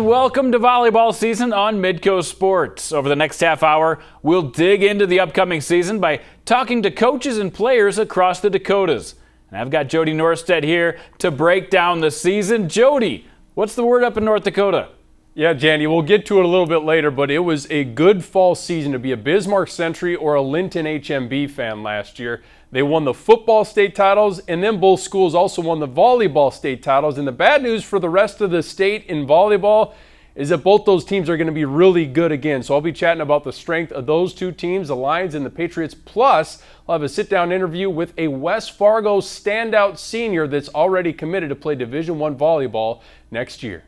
And welcome to volleyball season on Midco Sports. Over the next half hour, we'll dig into the upcoming season by talking to coaches and players across the Dakotas. And I've got Jody Norstedt here to break down the season. Jody, what's the word up in North Dakota? Yeah, Jandy, we'll get to it a little bit later, but it was a good fall season to be a Bismarck Century or a Linton HMB fan last year. They won the football state titles, and then both schools also won the volleyball state titles. And the bad news for the rest of the state in volleyball is that both those teams are going to be really good again. So I'll be chatting about the strength of those two teams, the Lions and the Patriots. Plus, I'll have a sit-down interview with a West Fargo standout senior that's already committed to play Division I volleyball next year.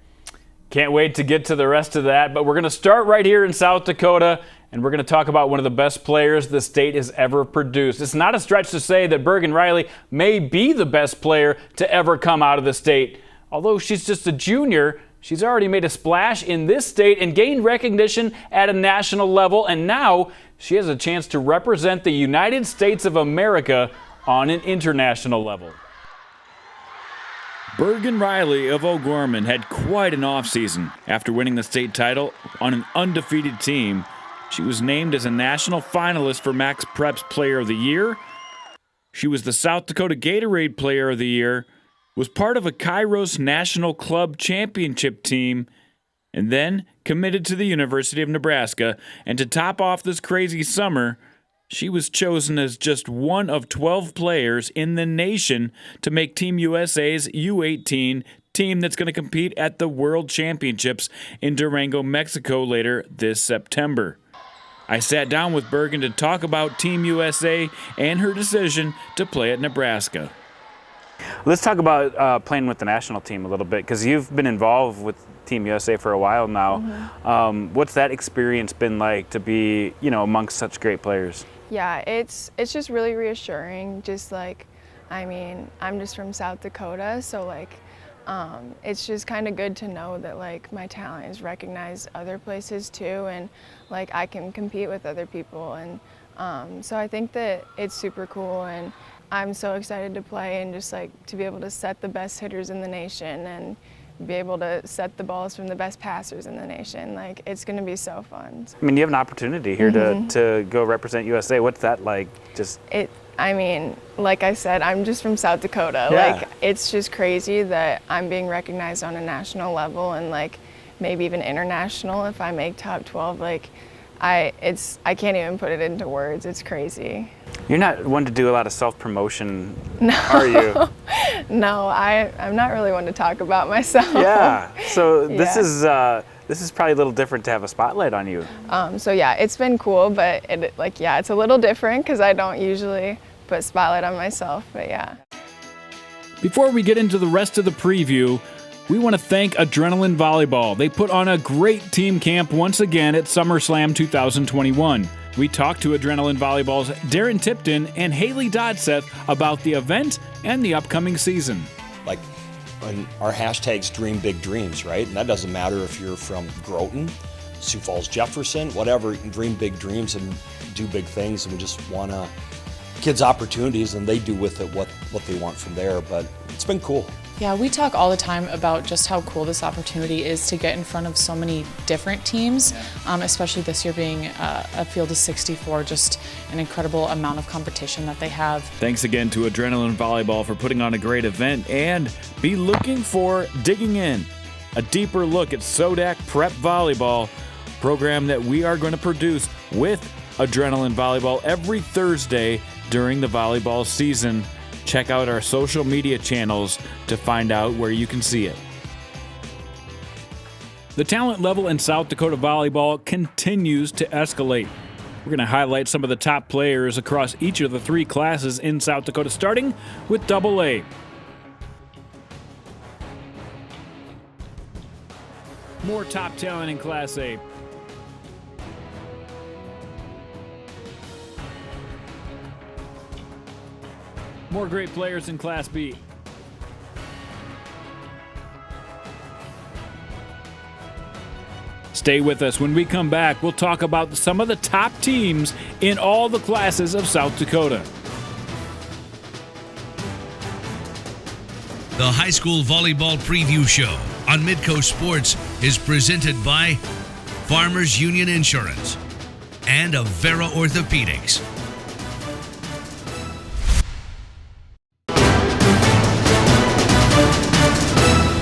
Can't wait to get to the rest of that, but we're going to start right here in South Dakota, and we're going to talk about one of the best players the state has ever produced. It's not a stretch to say that Bergen Riley may be the best player to ever come out of the state. Although she's just a junior, she's already made a splash in this state and gained recognition at a national level, and now she has a chance to represent the United States of America on an international level. Bergen Riley of O'Gorman had quite an offseason. After winning the state title on an undefeated team, she was named as a national finalist for Max Prep's Player of the Year. She was the South Dakota Gatorade Player of the Year, was part of a Kairos National Club Championship team, and then committed to the University of Nebraska. And to top off this crazy summer, she was chosen as just one of 12 players in the nation to make Team USA's U18 team that's going to compete at the World Championships in Durango, Mexico later this September. I sat down with Bergen to talk about Team USA and her decision to play at Nebraska. Let's talk about playing with the national team a little bit, because you've been involved with Team USA for a while now. Mm-hmm. What's that experience been like to be, amongst such great players? Yeah, it's just really reassuring. I'm just from South Dakota, so it's just kind of good to know that my talent is recognized other places too, and I can compete with other people, and so I think that it's super cool, and I'm so excited to play and just to be able to set the best hitters in the nation and be able to set the balls from the best passers in the nation. It's going to be so fun. I mean, you have an opportunity here to go represent USA. What's that like? Like I said, I'm just from South Dakota. Yeah. It's just crazy that I'm being recognized on a national level and maybe even international if I make top 12. I can't even put it into words. It's crazy. You're not one to do a lot of self-promotion, are you? No, I'm not really one to talk about myself. Yeah. So this is probably a little different to have a spotlight on you. So yeah, it's been cool, but it's a little different because I don't usually put spotlight on myself. But yeah. Before we get into the rest of the preview, we want to thank Adrenaline Volleyball. They put on a great team camp once again at SummerSlam 2021. We talked to Adrenaline Volleyball's Darren Tipton and Haley Dodseth about the event and the upcoming season. When our hashtag's Dream Big Dreams, right? And that doesn't matter if you're from Groton, Sioux Falls, Jefferson, whatever, dream big dreams and do big things, and we just want to kids opportunities, and they do with it what they want from there. But it's been cool. Yeah, we talk all the time about just how cool this opportunity is to get in front of so many different teams, especially this year being a field of 64, just an incredible amount of competition that they have. Thanks again to Adrenaline Volleyball for putting on a great event, and be looking for Digging In, a deeper look at SODAC Prep Volleyball, program that we are going to produce with Adrenaline Volleyball every Thursday during the volleyball season. Check out our social media channels to find out where you can see it. The talent level in South Dakota volleyball continues to escalate. We're going to highlight some of the top players across each of the three classes in South Dakota, starting with AA. More top talent in Class A. More great players in Class B. Stay with us. When we come back, we'll talk about some of the top teams in all the classes of South Dakota. The High School Volleyball Preview Show on on Midco Sports is presented by Farmers Union Insurance and Avera Orthopedics.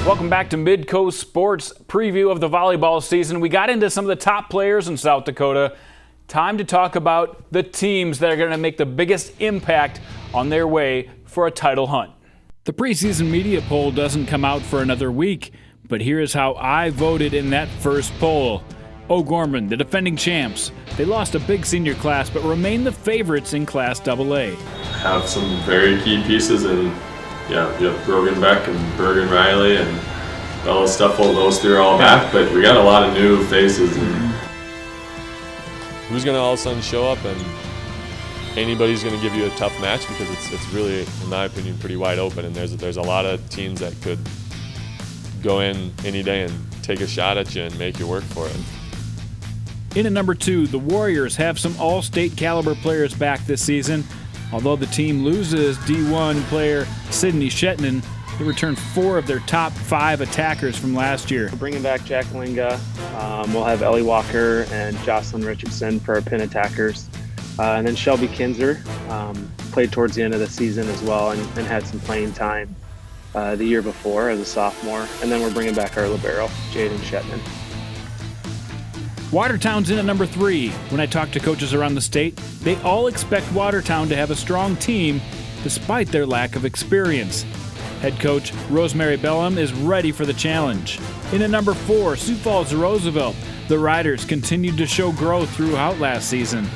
Welcome back to Midco Sports preview of the volleyball season. We got into some of the top players in South Dakota. Time to talk about the teams that are going to make the biggest impact on their way for a title hunt. The preseason media poll doesn't come out for another week, but here is how I voted in that first poll. O'Gorman, the defending champs. They lost a big senior class, but remain the favorites in Class AA. Have some very key pieces, and you have Brogan Beck and Bergen Riley, and all the stuff will those three are all back, but we got a lot of new faces. And who's going to all of a sudden show up, and anybody's going to give you a tough match, because it's really, in my opinion, pretty wide open, and there's a lot of teams that could go in any day and take a shot at you and make you work for it. In at number 2, the Warriors have some all-state caliber players back this season. Although the team loses D1 player Sydney Shetman, they returned 4 of their top 5 attackers from last year. We're bringing back Jack Linga. We'll have Ellie Walker and Jocelyn Richardson for our pin attackers. And then Shelby Kinzer played towards the end of the season as well, and had some playing time the year before as a sophomore. And then we're bringing back our libero, Jaden Shetman. Watertown's in at number 3. When I talk to coaches around the state, they all expect Watertown to have a strong team despite their lack of experience. Head coach Rosemary Bellum is ready for the challenge. In at number 4, Sioux Falls Roosevelt. The Riders continued to show growth throughout last season.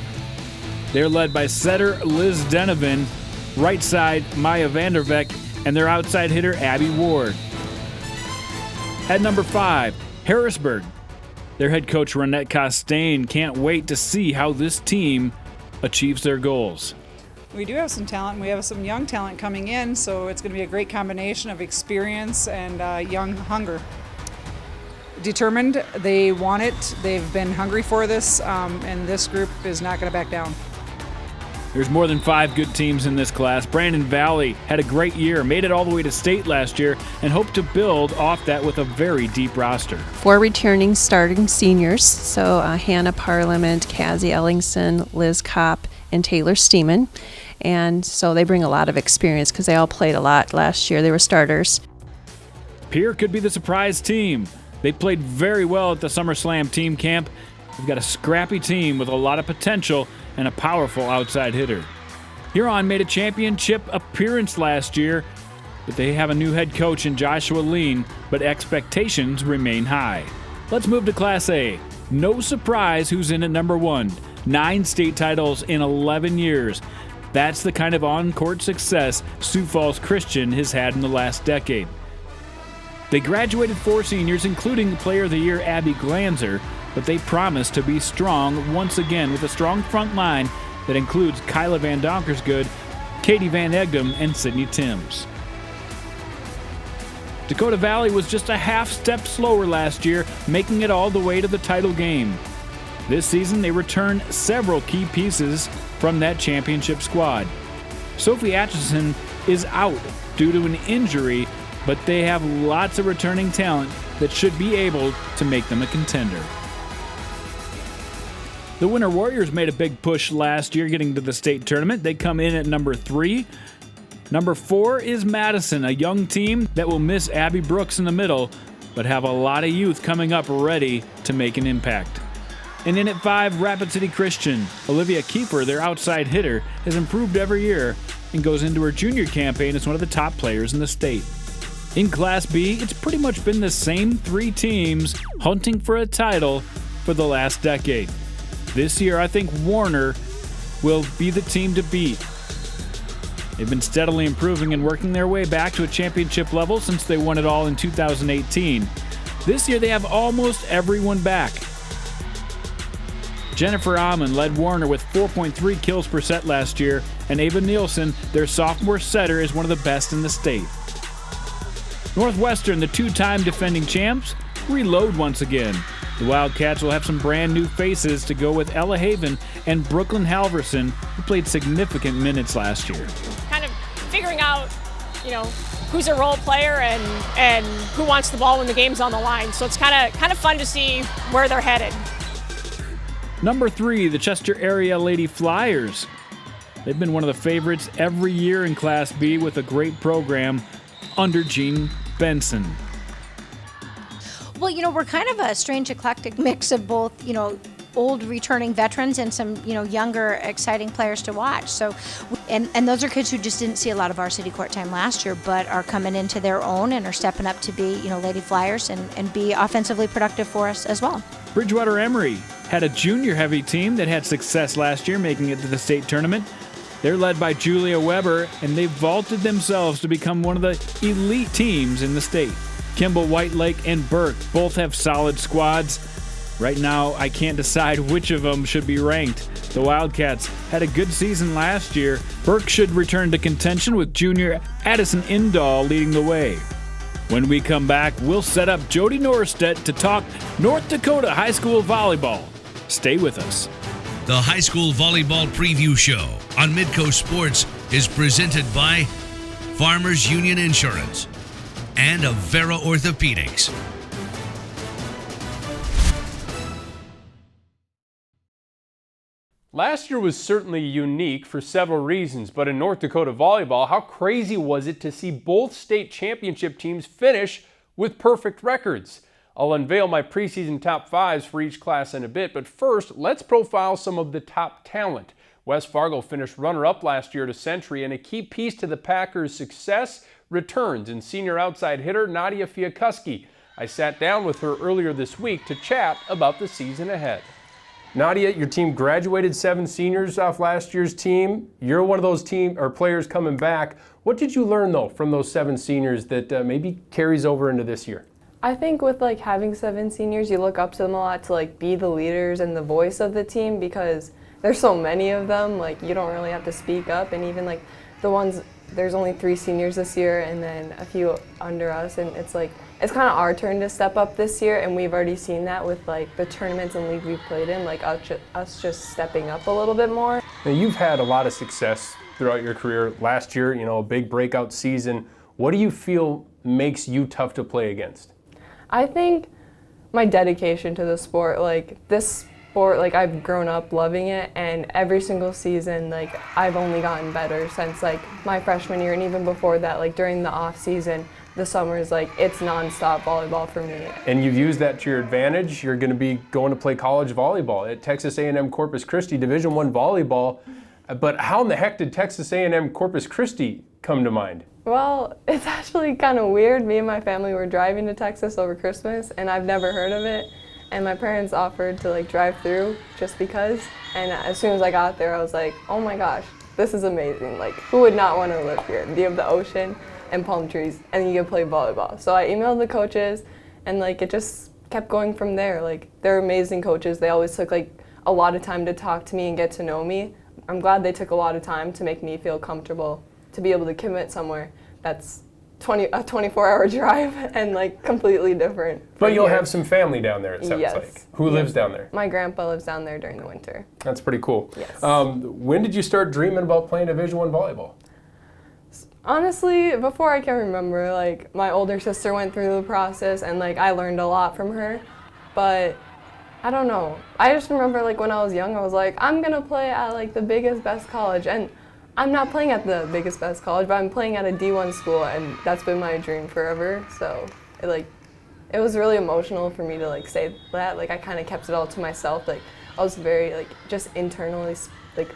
They're led by setter Liz Denovan, right side Maya Vanderbeck, and their outside hitter Abby Ward. At number 5, Harrisburg. Their head coach Ronette Costain can't wait to see how this team achieves their goals. We do have some talent. We have some young talent coming in, so it's going to be a great combination of experience and young hunger. Determined, they want it, they've been hungry for this, and this group is not going to back down. There's more than 5 good teams in this class. Brandon Valley had a great year, made it all the way to state last year, and hope to build off that with a very deep roster. 4 returning starting seniors, so Hannah Parliament, Cassie Ellingson, Liz Kopp, and Taylor Steeman. And so they bring a lot of experience because they all played a lot last year. They were starters. Pierre could be the surprise team. They played very well at the SummerSlam team camp. They've got a scrappy team with a lot of potential and a powerful outside hitter. Huron made a championship appearance last year, but they have a new head coach in Joshua Lean, but expectations remain high. Let's move to Class A. No surprise who's in at number 1. 9 state titles in 11 years. That's the kind of on-court success Sioux Falls Christian has had in the last decade. They graduated 4 seniors, including Player of the Year Abby Glanzer, but they promise to be strong once again with a strong front line that includes Kyla Van Donkersgood, Katie Van Egdom, and Sydney Timms. Dakota Valley was just a half step slower last year, making it all the way to the title game. This season, they returned several key pieces from that championship squad. Sophie Atchison is out due to an injury, but they have lots of returning talent that should be able to make them a contender. The Winter Warriors made a big push last year getting to the state tournament. They come in at number 3. Number 4 is Madison, a young team that will miss Abby Brooks in the middle, but have a lot of youth coming up ready to make an impact. And in at 5, Rapid City Christian. Olivia Kiefer, their outside hitter, has improved every year and goes into her junior campaign as one of the top players in the state. In Class B, it's pretty much been the same 3 teams hunting for a title for the last decade. This year, I think Warner will be the team to beat. They've been steadily improving and working their way back to a championship level since they won it all in 2018. This year, they have almost everyone back. Jennifer Amon led Warner with 4.3 kills per set last year, and Ava Nielsen, their sophomore setter, is one of the best in the state. Northwestern, the 2-time defending champs, reload once again. The Wildcats will have some brand new faces to go with Ella Haven and Brooklyn Halverson, who played significant minutes last year. Kind of figuring out, who's a role player and who wants the ball when the game's on the line. So it's kind of fun to see where they're headed. Number 3, the Chester area Lady Flyers. They've been one of the favorites every year in Class B with a great program under Gene Benson. Well, we're kind of a strange, eclectic mix of both, old returning veterans and some, younger, exciting players to watch. So, and those are kids who just didn't see a lot of varsity court time last year, but are coming into their own and are stepping up to be, Lady Flyers and be offensively productive for us as well. Bridgewater Emery had a junior-heavy team that had success last year, making it to the state tournament. They're led by Julia Weber, and they've vaulted themselves to become one of the elite teams in the state. Kimball, Whitelake, and Burke both have solid squads. Right now, I can't decide which of them should be ranked. The Wildcats had a good season last year. Burke should return to contention with junior Addison Indahl leading the way. When we come back, we'll set up Jody Norstedt to talk North Dakota high school volleyball. Stay with us. The High School Volleyball Preview Show on Midco Sports is presented by Farmers Union Insurance and Andera Orthopedics. Last year was certainly unique for several reasons, but in North Dakota volleyball, how crazy was it to see both state championship teams finish with perfect records? I'll unveil my preseason top 5s for each class in a bit, but first, let's profile some of the top talent. West Fargo finished runner-up last year to Century, and a key piece to the Packers' success returns in senior outside hitter Nadia Fiakusky. I sat down with her earlier this week to chat about the season ahead. Nadia, your team graduated 7 seniors off last year's team. You're one of those players coming back. What did you learn, though, from those 7 seniors that maybe carries over into this year? I think with having 7 seniors, you look up to them a lot to be the leaders and the voice of the team because there's so many of them. You don't really have to speak up, and even the ones, there's only 3 seniors this year and then a few under us, and it's kind of our turn to step up this year, and we've already seen that with the tournaments and league we've played in, us just stepping up a little bit more. Now, you've had a lot of success throughout your career. Last year, a big breakout season. What do you feel makes you tough to play against? I think my dedication to the sport, this sport, I've grown up loving it, and every single season, I've only gotten better since my freshman year, and even before that, during the off season, the summers, it's nonstop volleyball for me. And you've used that to your advantage. You're going to be going to play college volleyball at Texas A&M Corpus Christi, Division I volleyball. But how in the heck did Texas A&M Corpus Christi come to mind? Well, it's actually kind of weird. Me and my family were driving to Texas over Christmas, and I've never heard of it. And my parents offered to drive through just because. And as soon as I got there, I was like, oh my gosh, this is amazing. Who would not want to live here? You have the ocean and palm trees, and you can play volleyball. So I emailed the coaches, and it just kept going from there. They're amazing coaches. They always took a lot of time to talk to me and get to know me. I'm glad they took a lot of time to make me feel comfortable to be able to commit somewhere that's a 24-hour drive and completely different. But you'll have some family down there, it sounds yes. like. Who lives down there? My grandpa lives down there during the winter. That's pretty cool. Yes. When did you start dreaming about playing Division I volleyball? Honestly, before I can remember, my older sister went through the process, and I learned a lot from her. But I don't know. I just remember when I was young, I was I'm gonna play at the biggest, best college, and I'm not playing at the biggest, best college, but I'm playing at a D1 school, and that's been my dream forever. So it was really emotional for me to say that. I kind of kept it all to myself. I was very just internally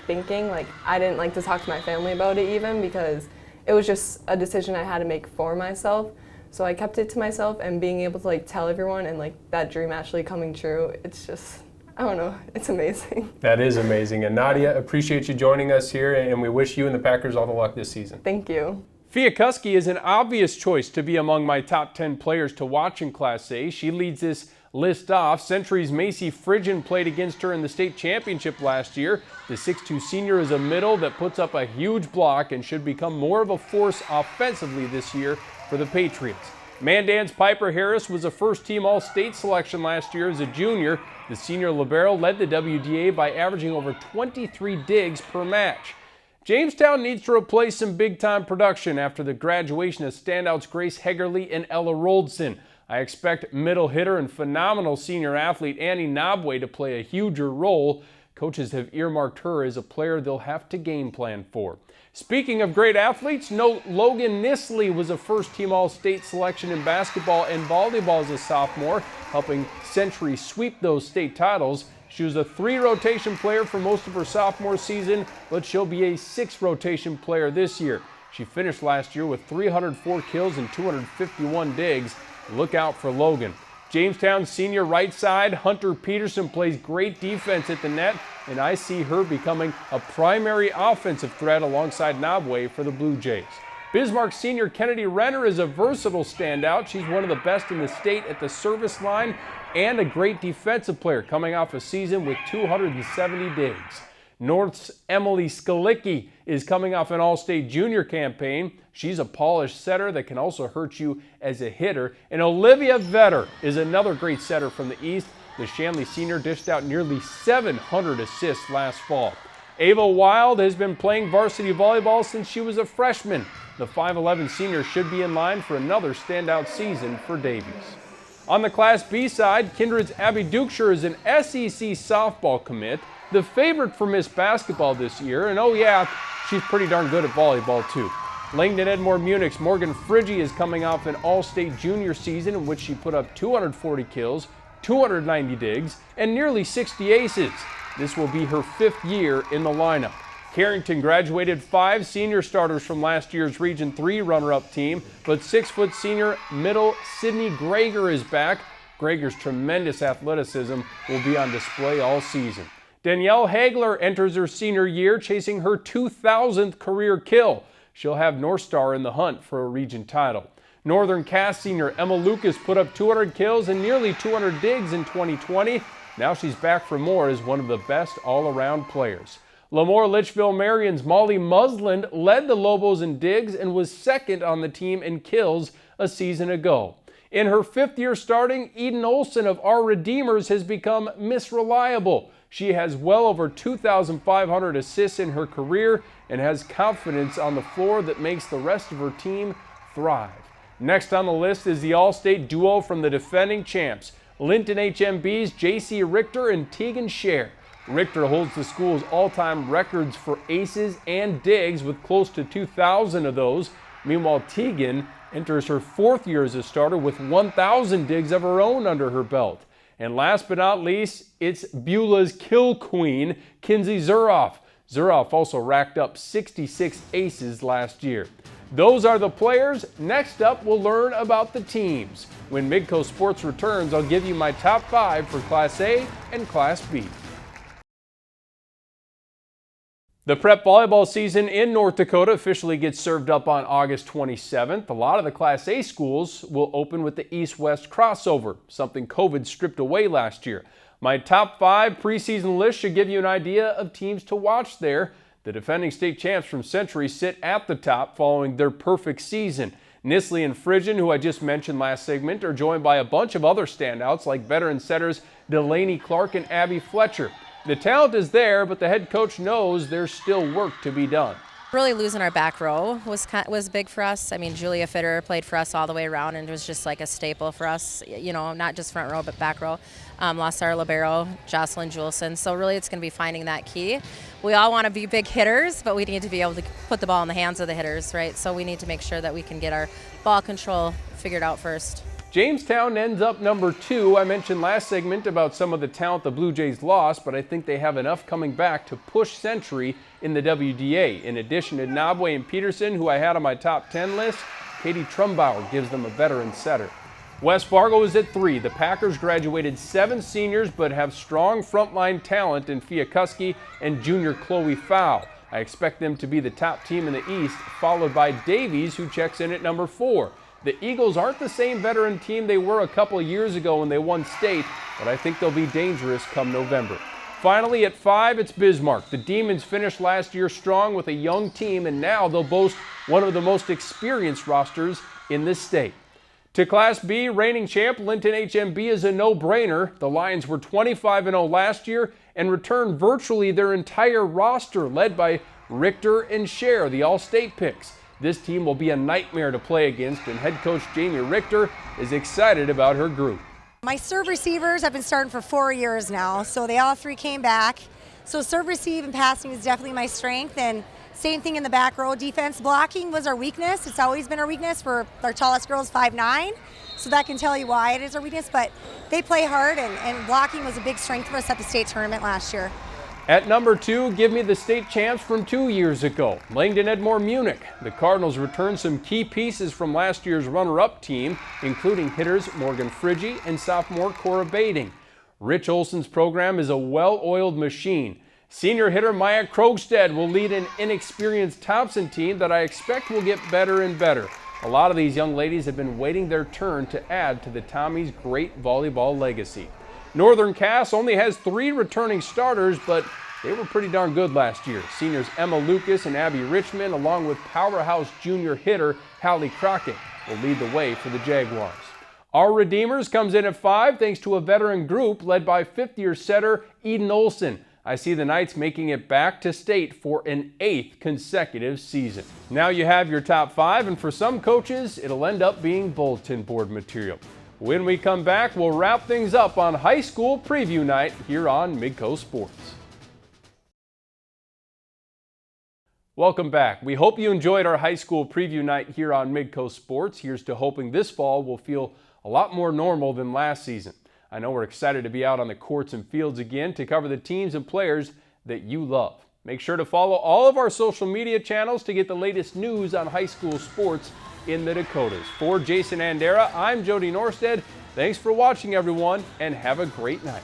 thinking. I didn't like to talk to my family about it even because it was just a decision I had to make for myself. So I kept it to myself, and being able to tell everyone and that dream actually coming true, it's just, I don't know, it's amazing. That is amazing. And Nadia, appreciate you joining us here, and we wish you and the Packers all the luck this season. Thank you. Fiakusky is an obvious choice to be among my top 10 players to watch in Class A. She leads this list off. Century's Macy Fridgen played against her in the state championship last year. The 6'2 senior is a middle that puts up a huge block and should become more of a force offensively this year for the Patriots. Mandan's Piper Harris was a first-team All-State selection last year as a junior. The senior libero led the WDA by averaging over 23 digs per match. Jamestown needs to replace some big-time production after the graduation of standouts Grace Hegerly and Ella Roldson. I expect middle hitter and phenomenal senior athlete Annie Knobway to play a huger role. Coaches have earmarked her as a player they'll have to game plan for. Speaking of great athletes, note Logan Nisley was a first-team All-State selection in basketball and volleyball as a sophomore, helping Century sweep those state titles. She was a 3-rotation player for most of her sophomore season, but she'll be a 6-rotation player this year. She finished last year with 304 kills and 251 digs. Look out for Logan. Jamestown senior right side Hunter Peterson plays great defense at the net, and I see her becoming a primary offensive threat alongside Knobway for the Blue Jays. Bismarck senior Kennedy Renner is a versatile standout. She's one of the best in the state at the service line and a great defensive player coming off a season with 270 digs. North's Emily Skalicki is coming off an All-State junior campaign. She's a polished setter that can also hurt you as a hitter. And Olivia Vetter is another great setter from the East. The Shanley senior dished out nearly 700 assists last fall. Ava Wild has been playing varsity volleyball since she was a freshman. The 5'11 senior should be in line for another standout season for Davies. On the Class B side, Kindred's Abby Dukeshire is an SEC softball commit, the favorite for Miss Basketball this year, and oh yeah, she's pretty darn good at volleyball too. Langdon Edmore Munich's Morgan Frigge is coming off an All-State junior season in which she put up 240 kills, 290 digs, and nearly 60 aces. This will be her 5th year in the lineup. Carrington graduated 5 senior starters from last year's Region 3 runner-up team, but 6-foot senior middle Sydney Greger is back. Greger's tremendous athleticism will be on display all season. Danielle Hagler enters her senior year chasing her 2,000th career kill. She'll have North Star in the hunt for a region title. Northern Cass senior Emma Lucas put up 200 kills and nearly 200 digs in 2020. Now she's back for more as one of the best all-around players. Lemoore Litchfield Marion's Molly Musland led the Lobos in digs and was second on the team in kills a season ago. In her 5th year starting, Eden Olson of Our Redeemers has become Miss Reliable. She has well over 2,500 assists in her career and has confidence on the floor that makes the rest of her team thrive. Next on the list is the All-State duo from the defending champs, Linton HMB's J.C. Richter and Tegan Scher. Richter holds the school's all-time records for aces and digs with close to 2,000 of those. Meanwhile, Tegan enters her 4th year as a starter with 1,000 digs of her own under her belt. And last but not least, it's Beulah's kill queen, Kinsey Zuroff. Zuroff also racked up 66 aces last year. Those are the players. Next up, we'll learn about the teams. When Midco Sports returns, I'll give you my top 5 for Class A and Class B. The prep volleyball season in North Dakota officially gets served up on August 27th. A lot of the Class A schools will open with the East-West crossover, something COVID stripped away last year. My top 5 preseason list should give you an idea of teams to watch there. The defending state champs from Century sit at the top following their perfect season. Nisley and Frisian, who I just mentioned last segment, are joined by a bunch of other standouts like veteran setters Delaney Clark and Abby Fletcher. The talent is there, but the head coach knows there's still work to be done. Really losing our back row was big for us. I mean, Julia Fitter played for us all the way around and was just like a staple for us, you know, not just front row but back row. Lost our libero, Jocelyn Juleson. So really it's going to be finding that key. We all want to be big hitters, but we need to be able to put the ball in the hands of the hitters, right? So we need to make sure that we can get our ball control figured out first. Jamestown ends up number 2. I mentioned last segment about some of the talent the Blue Jays lost, but I think they have enough coming back to push Century in the WDA. In addition to Knobway and Peterson, who I had on my top 10 list, Katie Trumbauer gives them a veteran setter. West Fargo is at 3. The Packers graduated 7 seniors but have strong frontline talent in Fiakusky and junior Chloe Fowl. I expect them to be the top team in the East, followed by Davies, who checks in at number 4. The Eagles aren't the same veteran team they were a couple of years ago when they won state, but I think they'll be dangerous come November. Finally, at 5, it's Bismarck. The Demons finished last year strong with a young team, and now they'll boast one of the most experienced rosters in this state. To Class B, reigning champ Linton HMB is a no-brainer. The Lions were 25-0 last year and returned virtually their entire roster, led by Richter and Cher, the all-state picks. This team will be a nightmare to play against, and head coach Jamie Richter is excited about her group. My serve receivers have been starting for 4 years now, so they all three came back. So serve, receive, and passing is definitely my strength, and same thing in the back row. Defense blocking was our weakness. It's always been our weakness. For our tallest girls, 5'9", so that can tell you why it is our weakness, but they play hard, and blocking was a big strength for us at the state tournament last year. At number 2, give me the state champs from 2 years ago, Langdon Edmore Munich. The Cardinals returned some key pieces from last year's runner-up team, including hitters Morgan Frigge and sophomore Cora Bading. Rich Olson's program is a well-oiled machine. Senior hitter Maya Krogstad will lead an inexperienced Thompson team that I expect will get better and better. A lot of these young ladies have been waiting their turn to add to the Tommies' great volleyball legacy. Northern Cass only has 3 returning starters, but they were pretty darn good last year. Seniors Emma Lucas and Abby Richmond, along with powerhouse junior hitter Hallie Crockett, will lead the way for the Jaguars. Our Redeemers comes in at 5 thanks to a veteran group led by 5th-year setter Eden Olson. I see the Knights making it back to state for an 8th consecutive season. Now you have your top 5, and for some coaches, it'll end up being bulletin board material. When we come back, we'll wrap things up on high school preview night here on Midco Sports. Welcome back. We hope you enjoyed our high school preview night here on Midco Sports. Here's to hoping this fall will feel a lot more normal than last season. I know we're excited to be out on the courts and fields again to cover the teams and players that you love. Make sure to follow all of our social media channels to get the latest news on high school sports in the Dakotas. For Jason Andera, I'm Jody Norstedt. Thanks for watching, everyone, and have a great night.